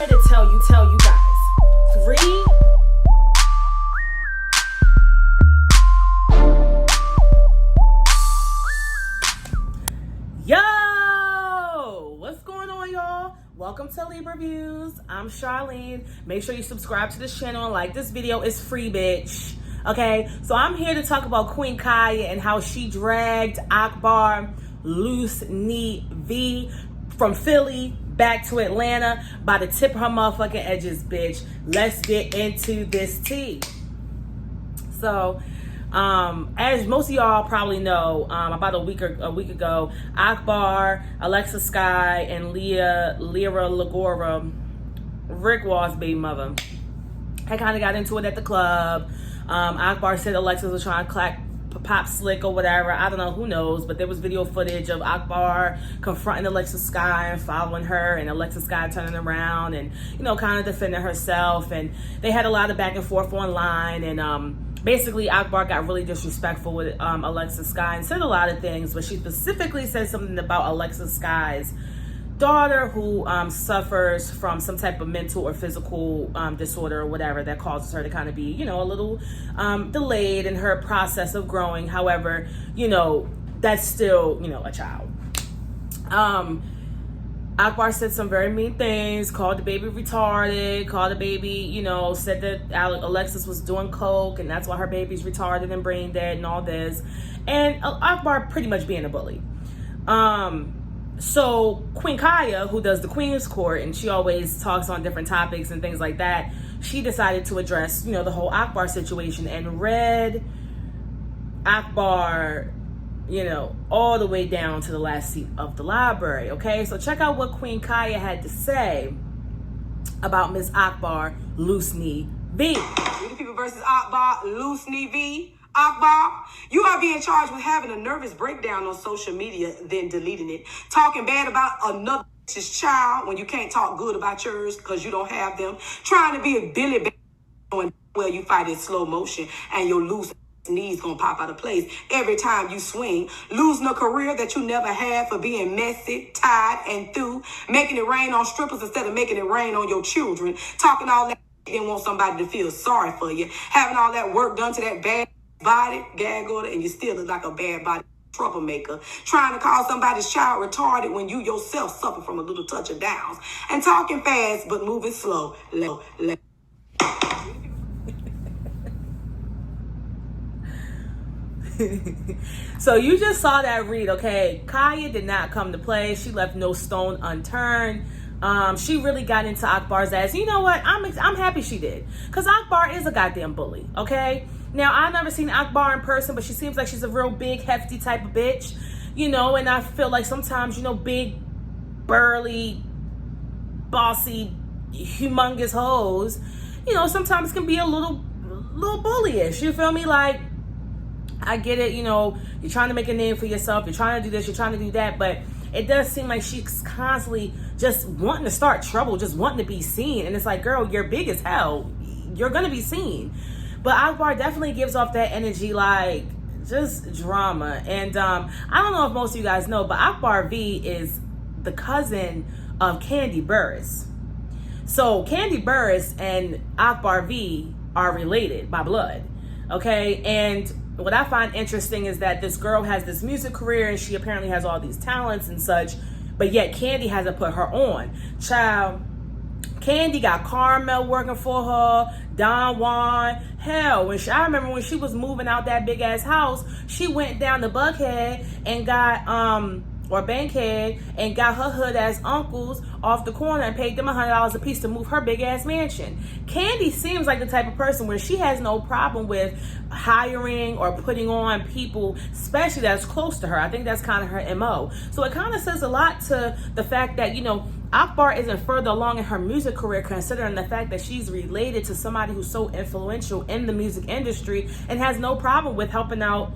I'm here to tell you guys. 3. Yo! What's going on, y'all? Welcome to Libraviews. I'm Charlene. Make sure you subscribe to this channel and like this video. It's free, bitch. Okay? So I'm here to talk about Queen Khia and how she dragged Akbar Loose Knee V from Philly back to Atlanta by the tip of her motherfucking edges, bitch. Let's get into this tea. So, as most of y'all probably know, about a week ago, Akbar, Alexis, Skyy, and Lyra Lagora, Rick Wall's baby mother, I kind of got into it at the club. Akbar said Alexis was trying to pop slick or whatever. I don't know, who knows, but there was video footage of Akbar confronting Alexis Skyy and following her, and Alexis Skyy turning around and, you know, kind of defending herself, and they had a lot of back and forth online, and basically Akbar got really disrespectful with Alexis Skyy and said a lot of things, but she specifically said something about Alexis Sky's daughter who suffers from some type of mental or physical disorder or whatever that causes her to kind of be, you know, a little delayed in her process of growing. However, you know, that's still, you know, a child. Akbar said some very mean things, called the baby retarded, called the baby, you know, said that Alexis was doing coke and that's why her baby's retarded and brain dead and all this. And Akbar pretty much being a bully. So Queen Khia, who does the Queen's Court, and she always talks on different topics and things like that, she decided to address, you know, the whole Akbar situation and read Akbar, you know, all the way down to the last seat of the library. Okay, so check out what Queen Khia had to say about Miss Akbar Loose Knee V. Beauty People versus Akbar Loose Knee V. Akbar, you are being charged with having a nervous breakdown on social media, then deleting it. Talking bad about another bitch's child when you can't talk good about yours because you don't have them. Trying to be a Billy Bear, well, you fight in slow motion and your loose knees gonna pop out of place every time you swing. Losing a career that you never had for being messy, tired, and through. Making it rain on strippers instead of making it rain on your children. Talking all that and want somebody to feel sorry for you. Having all that work done to that bad body, gag order, and you still look like a bad body troublemaker. Trying to call somebody's child retarded when you yourself suffer from a little touch of downs. And talking fast but moving slow. So you just saw that read, okay? Khia did not come to play. She left no stone unturned. She really got into Akbar's ass. You know what? I'm happy she did. Because Akbar is a goddamn bully, okay? Now, I've never seen Akbar in person, but she seems like she's a real big, hefty type of bitch. You know, and I feel like sometimes, you know, big, burly, bossy, humongous hoes, you know, sometimes can be a little bullyish. You feel me? Like, I get it, you know, you're trying to make a name for yourself. You're trying to do this, you're trying to do that, but it does seem like she's constantly just wanting to start trouble, just wanting to be seen. And it's like, girl, you're big as hell. You're going to be seen. But Akbar definitely gives off that energy, like, just drama. And I don't know if most of you guys know, but Akbar V is the cousin of Kandi Burruss. So Kandi Burruss and Akbar V are related by blood, okay? And what I find interesting is that this girl has this music career and she apparently has all these talents and such, but yet Kandi hasn't put her on. Child, Kandi got Carmel working for her, Don Juan. Hell, I remember when she was moving out that big ass house, she went down to Buckhead and got or Bankhead and got her hood ass uncles off the corner and paid them $100 a piece to move her big ass mansion. Kandi seems like the type of person where she has no problem with hiring or putting on people, especially that's close to her. I think that's kind of her MO. So it kind of says a lot to the fact that, you know, Akbar isn't further along in her music career, considering the fact that she's related to somebody who's so influential in the music industry and has no problem with helping out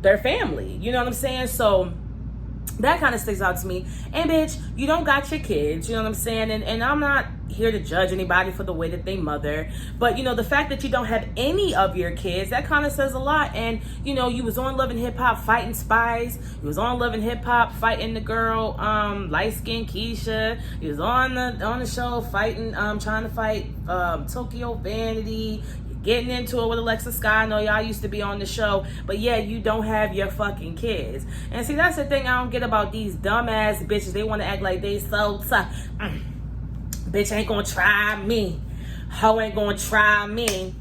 their family. You know what I'm saying? So That kind of sticks out to me. And bitch, you don't got your kids, you know what I'm saying? And I'm not here to judge anybody for the way that they mother, but you know, the fact that you don't have any of your kids, that kind of says a lot. And you know, you was on Love and Hip Hop fighting spies, you was on Love and Hip Hop fighting the girl light-skinned Keisha, you was on the show fighting trying to fight Tokyo Vanity, getting into it with Alexis, Skyy. I know y'all used to be on the show, but yeah, you don't have your fucking kids. And see, that's the thing I don't get about these dumbass bitches. They want to act like they so tough. Bitch ain't gonna try me. Hoe ain't gonna try me.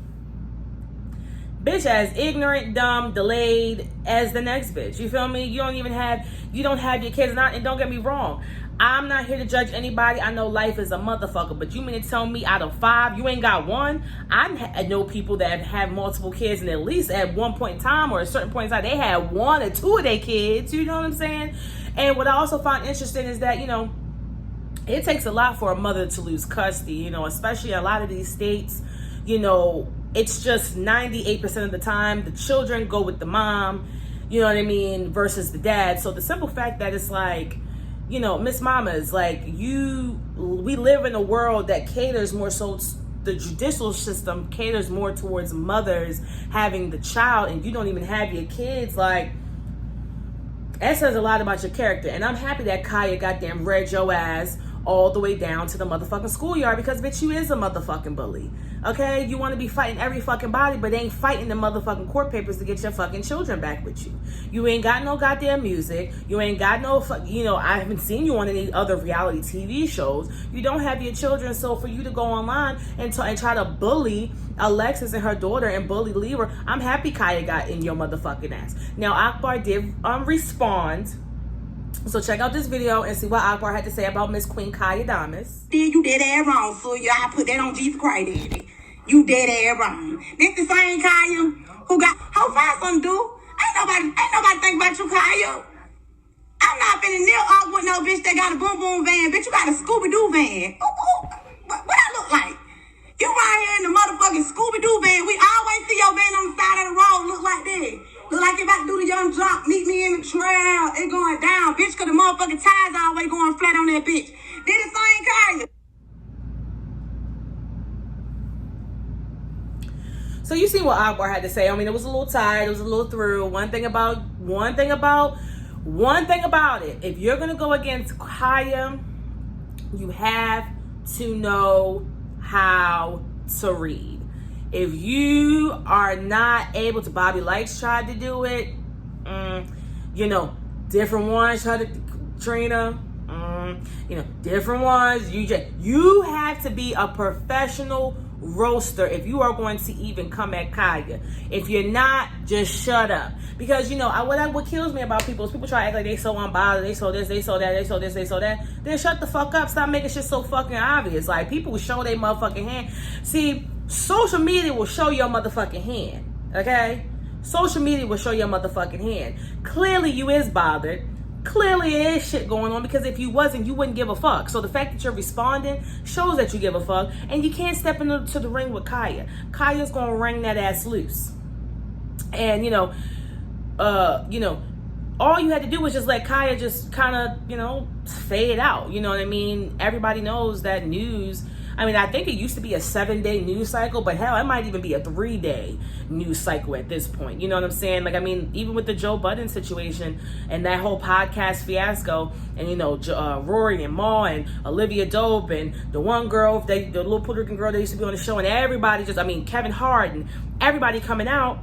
Bitch as ignorant, dumb, delayed as the next bitch. You feel me? You don't have your kids. And don't get me wrong, I'm not here to judge anybody. I know life is a motherfucker, but you mean to tell me out of 5, you ain't got one? I know people that have multiple kids, and at least at one point in time or a certain point in time, they had 1 or 2 of their kids. You know what I'm saying? And what I also find interesting is that, you know, it takes a lot for a mother to lose custody, you know, especially in a lot of these states. You know, it's just 98% of the time the children go with the mom, you know what I mean, versus the dad. So the simple fact that it's like, you know, Miss Mamas, like we live in a world that caters more so, the judicial system caters more towards mothers having the child, and you don't even have your kids. Like, that says a lot about your character. And I'm happy that Khia goddamn read your ass all the way down to the motherfucking schoolyard, because bitch, you is a motherfucking bully. Okay, you want to be fighting every fucking body, but ain't fighting the motherfucking court papers to get your fucking children back with you. You ain't got no goddamn music. You ain't got no, you know, I haven't seen you on any other reality TV shows. You don't have your children, so for you to go online and try to bully Alexis and her daughter and bully Libra, I'm happy Khia got in your motherfucking ass. Now Akbar did respond. So check out this video and see what Akbar had to say about Miss Queen Khia Damas. You dead ass wrong, so y'all put that on Jesus Christ, daddy. You dead ass wrong. This the same Khia who got find something to do. Ain't nobody think about you, Khia. I'm not finna kneel up with no bitch that got a boom boom van. Bitch, you got a Scooby-Doo van. What I look like? You right here in the motherfucking Scooby-Doo van. We always see your van on the side of the road look like that. Look like you about to do the young drop, meet me in the trail. It going down, bitch, cause the motherfucking tires always going flat on that bitch. Did the same Khia. So you see what Akbar had to say. I mean, it was a little tired, it was a little through. One thing about it, if you're gonna go against Khia, you have to know how to read. If you are not able to, Bobby Likes tried to do it, you know, different ones tried to, Trina, you know, different ones. You have to be a professional roaster if you are going to even come at Khia. If you're not, just shut up. Because, you know, what kills me about people is people try to act like they so unbothered, they so this, they so that, they so this, they so that. Then shut the fuck up. Stop making shit so fucking obvious. Like, people will show their motherfucking hand. See, social media will show your motherfucking hand, okay? Social media will show your motherfucking hand. Clearly you is bothered. Clearly there is shit going on, because if you wasn't, you wouldn't give a fuck. So the fact that you're responding shows that you give a fuck, and you can't step into the ring with Khia. Khia's gonna wring that ass loose. And you know, all you had to do was just let Khia just kind of, you know, fade out. You know what I mean? Everybody knows that news. I mean, I think it used to be a 7-day news cycle, but hell, it might even be a 3-day news cycle at this point. You know what I'm saying? Like, I mean, even with the Joe Budden situation and that whole podcast fiasco, and, you know, Rory and Ma and Olivia Dope and the one girl, the little Puerto Rican girl that used to be on the show, and everybody just, I mean, Kevin Hart and everybody coming out.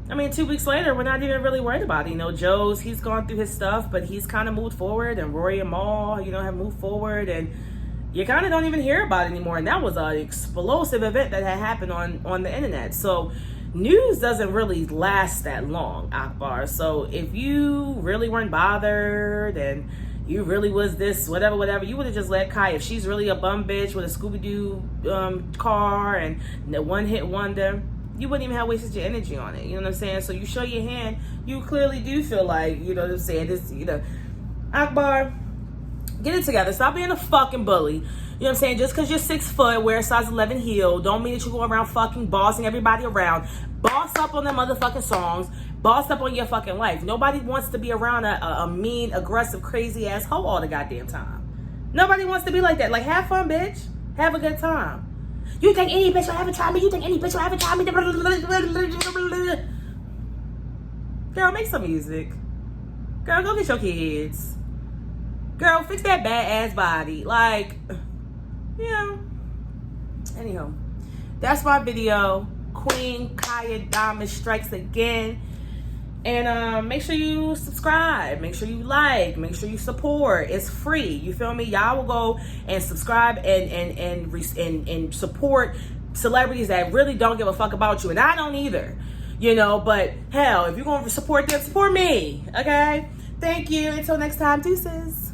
I mean, 2 weeks later, we're not even really worried about it. You know, he's gone through his stuff, but he's kind of moved forward, and Rory and Ma, you know, have moved forward, and you kind of don't even hear about it anymore. And that was an explosive event that had happened on the internet. So news doesn't really last that long, Akbar. So if you really weren't bothered and you really was this, whatever, you would have just let Khia. If she's really a bum bitch with a Scooby-Doo car and the one-hit wonder, you wouldn't even have wasted your energy on it. You know what I'm saying? So you show your hand. You clearly do feel like, you know what I'm saying, this, you know, Akbar, get it together. Stop being a fucking bully. You know what I'm saying? Just because you're 6 foot, wear a size 11 heel, don't mean that you go around fucking bossing everybody around. Boss up on them motherfucking songs. Boss up on your fucking life. Nobody wants to be around a mean, aggressive, crazy ass hoe all the goddamn time. Nobody wants to be like that. Like, have fun, bitch. Have a good time. You think any bitch will ever try me? You think any bitch will ever try me? Girl, make some music. Girl, go get your kids. Girl, fix that bad ass body. Like, you know. Anyhow, that's my video. Queen Khia Diamond strikes again. And make sure you subscribe. Make sure you like. Make sure you support. It's free. You feel me? Y'all will go and subscribe and support celebrities that really don't give a fuck about you. And I don't either. You know, but hell, if you're going to support them, support me. Okay? Thank you. Until next time, deuces.